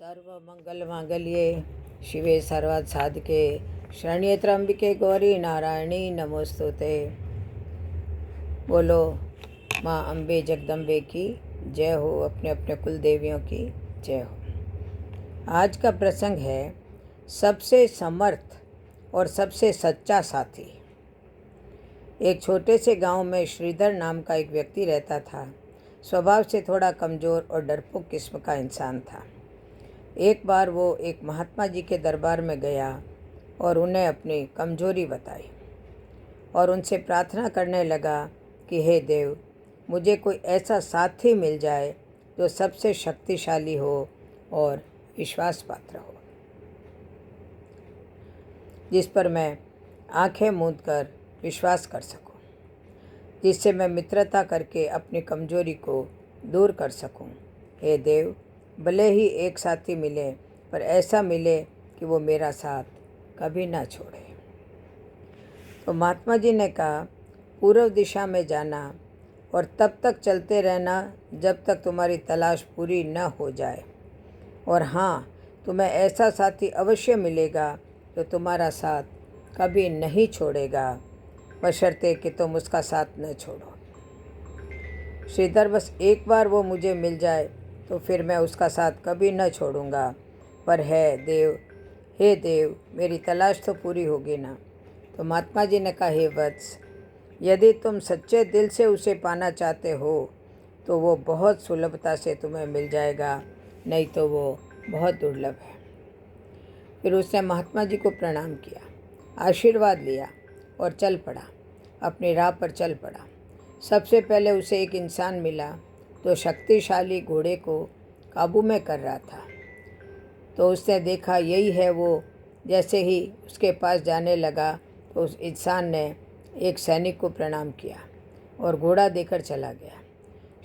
सर्वमंगलमांगल्ये शिवे सर्वार्थसाधके शरण्ये त्र्यंबके गौरी नारायणी नमोस्तुते। बोलो माँ अम्बे जगदम्बे की जय हो, अपने अपने कुल देवियों की जय हो। आज का प्रसंग है सबसे समर्थ और सबसे सच्चा साथी। एक छोटे से गांव में श्रीधर नाम का एक व्यक्ति रहता था। स्वभाव से थोड़ा कमज़ोर और डरपोक किस्म का इंसान था। एक बार वो एक महात्मा जी के दरबार में गया और उन्हें अपनी कमजोरी बताई और उनसे प्रार्थना करने लगा कि हे देव, मुझे कोई ऐसा साथी मिल जाए जो सबसे शक्तिशाली हो और विश्वास पात्र हो, जिस पर मैं आंखें मूंद कर विश्वास कर सकूं, जिससे मैं मित्रता करके अपनी कमजोरी को दूर कर सकूं। हे देव, भले ही एक साथी मिले, पर ऐसा मिले कि वो मेरा साथ कभी ना छोड़े। तो महात्मा जी ने कहा, पूर्व दिशा में जाना और तब तक चलते रहना जब तक तुम्हारी तलाश पूरी न हो जाए। और हाँ, तुम्हें ऐसा साथी अवश्य मिलेगा जो तुम्हारा साथ कभी नहीं छोड़ेगा, बशर्ते कि तुम उसका साथ न छोड़ो। श्रीधर, बस एक बार वो मुझे मिल जाए तो फिर मैं उसका साथ कभी न छोड़ूंगा। पर हे देव, मेरी तलाश तो पूरी होगी ना। तो महात्मा जी ने कहा, हे वत्स, यदि तुम सच्चे दिल से उसे पाना चाहते हो तो वो बहुत सुलभता से तुम्हें मिल जाएगा, नहीं तो वो बहुत दुर्लभ है। फिर उसने महात्मा जी को प्रणाम किया, आशीर्वाद लिया और चल पड़ा, अपनी राह पर चल पड़ा। सबसे पहले उसे एक इंसान मिला तो शक्तिशाली घोड़े को काबू में कर रहा था। तो उसने देखा यही है वो। जैसे ही उसके पास जाने लगा तो उस इंसान ने एक सैनिक को प्रणाम किया और घोड़ा देकर चला गया।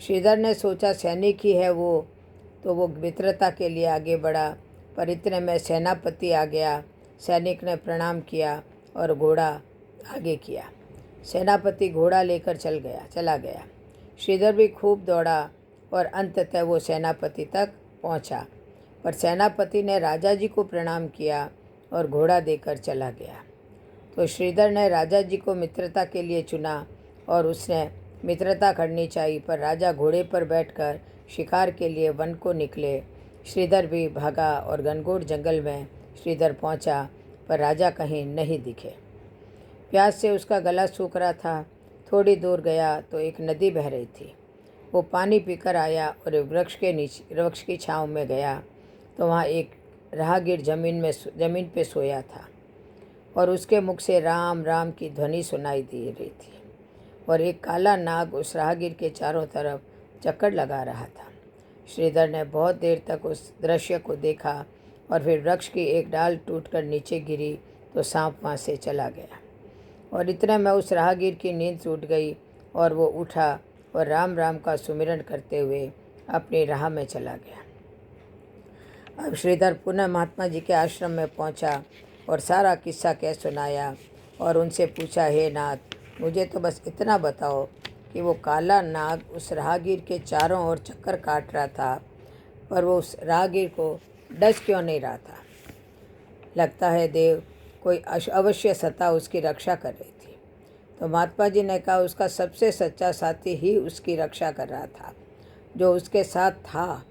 श्रीधर ने सोचा सैनिक ही है वो, तो वो मित्रता के लिए आगे बढ़ा, पर इतने में सेनापति आ गया। सैनिक ने प्रणाम किया और घोड़ा आगे किया। सेनापति घोड़ा लेकर चला गया। श्रीधर भी खूब दौड़ा और अंततः वो सेनापति तक पहुंचा, पर सेनापति ने राजा जी को प्रणाम किया और घोड़ा देकर चला गया। तो श्रीधर ने राजा जी को मित्रता के लिए चुना और उसने मित्रता करनी चाहिए, पर राजा घोड़े पर बैठकर शिकार के लिए वन को निकले। श्रीधर भी भागा और घनघोर जंगल में श्रीधर पहुंचा, पर राजा कहीं नहीं दिखे। प्यास से उसका गला सूख रहा था। थोड़ी दूर गया तो एक नदी बह रही थी। वो पानी पीकर आया और वृक्ष की छांव में गया तो वहाँ एक राहगीर जमीन पे सोया था और उसके मुख से राम राम की ध्वनि सुनाई दे रही थी और एक काला नाग उस राहगीर के चारों तरफ चक्कर लगा रहा था। श्रीधर ने बहुत देर तक उस दृश्य को देखा और फिर वृक्ष की एक डाल टूटकर नीचे गिरी तो सांप वहाँ से चला गया और इतने में उस राहगीर की नींद टूट गई और वो उठा और राम राम का सुमिरन करते हुए अपनी राह में चला गया। अब श्रीधर पुनः महात्मा जी के आश्रम में पहुंचा और सारा किस्सा कह सुनाया और उनसे पूछा, हे नाथ, मुझे तो बस इतना बताओ कि वो काला नाग उस राहगीर के चारों ओर चक्कर काट रहा था, पर वो उस राहगीर को डस क्यों नहीं रहा था? लगता है देव, कोई अवश्य सत्ता उसकी रक्षा कर रही थी। तो महात्मा जी ने कहा, उसका सबसे सच्चा साथी ही उसकी रक्षा कर रहा था, जो उसके साथ था।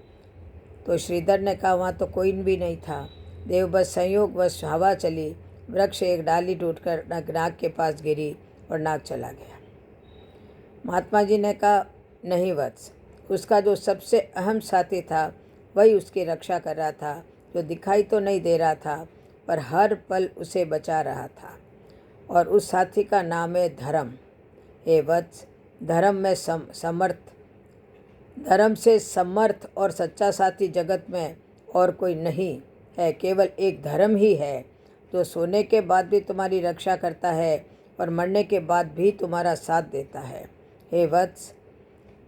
तो श्रीधर ने कहा, वहाँ तो कोई भी नहीं था देव, बस संयोगवश हवा चली, वृक्ष एक डाली टूटकर नाग के पास गिरी और नाग चला गया। महात्मा जी ने कहा, नहीं वत्स, उसका जो सबसे अहम साथी था वही उसकी रक्षा कर रहा था, जो दिखाई तो नहीं दे रहा था पर हर पल उसे बचा रहा था, और उस साथी का नाम है धर्म। हे वत्स, धर्म से समर्थ और सच्चा साथी जगत में और कोई नहीं है। केवल एक धर्म ही है जो सोने के बाद भी तुम्हारी रक्षा करता है और मरने के बाद भी तुम्हारा साथ देता है। हे वत्स,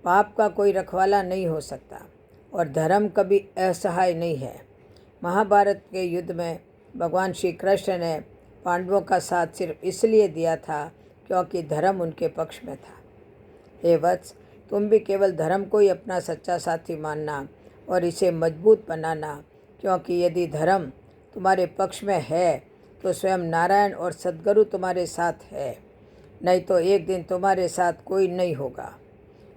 पाप का कोई रखवाला नहीं हो सकता और धर्म कभी असहाय नहीं है। महाभारत के युद्ध में भगवान श्री कृष्ण ने पांडवों का साथ सिर्फ इसलिए दिया था क्योंकि धर्म उनके पक्ष में था। हे वत्स, तुम भी केवल धर्म को ही अपना सच्चा साथी मानना और इसे मजबूत बनाना क्योंकि यदि धर्म तुम्हारे पक्ष में है तो स्वयं नारायण और सद्गुरु तुम्हारे साथ है, नहीं तो एक दिन तुम्हारे साथ कोई नहीं होगा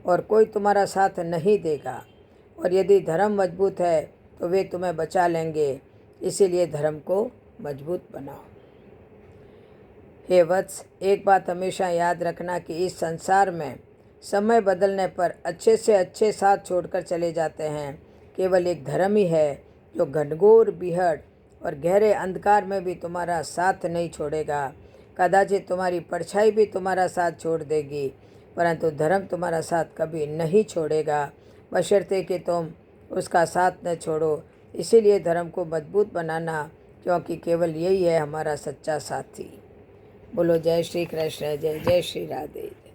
और कोई तुम्हारा साथ नहीं देगा। और यदि धर्म मजबूत है तो वे तुम्हें बचा लेंगे, इसीलिए धर्म को मजबूत बनाओ। हे वत्स, एक बात हमेशा याद रखना कि इस संसार में समय बदलने पर अच्छे से अच्छे साथ छोड़कर चले जाते हैं। केवल एक धर्म ही है जो घनघोर बीहड़ और गहरे अंधकार में भी तुम्हारा साथ नहीं छोड़ेगा। कदाचित तुम्हारी परछाई भी तुम्हारा साथ छोड़ देगी, परंतु धर्म तुम्हारा साथ कभी नहीं छोड़ेगा, बशर्ते कि तुम उसका साथ न छोड़ो। इसीलिए धर्म को मजबूत बनाना, क्योंकि केवल यही है हमारा सच्चा साथी। बोलो जय श्री कृष्ण, जय जय श्री राधे।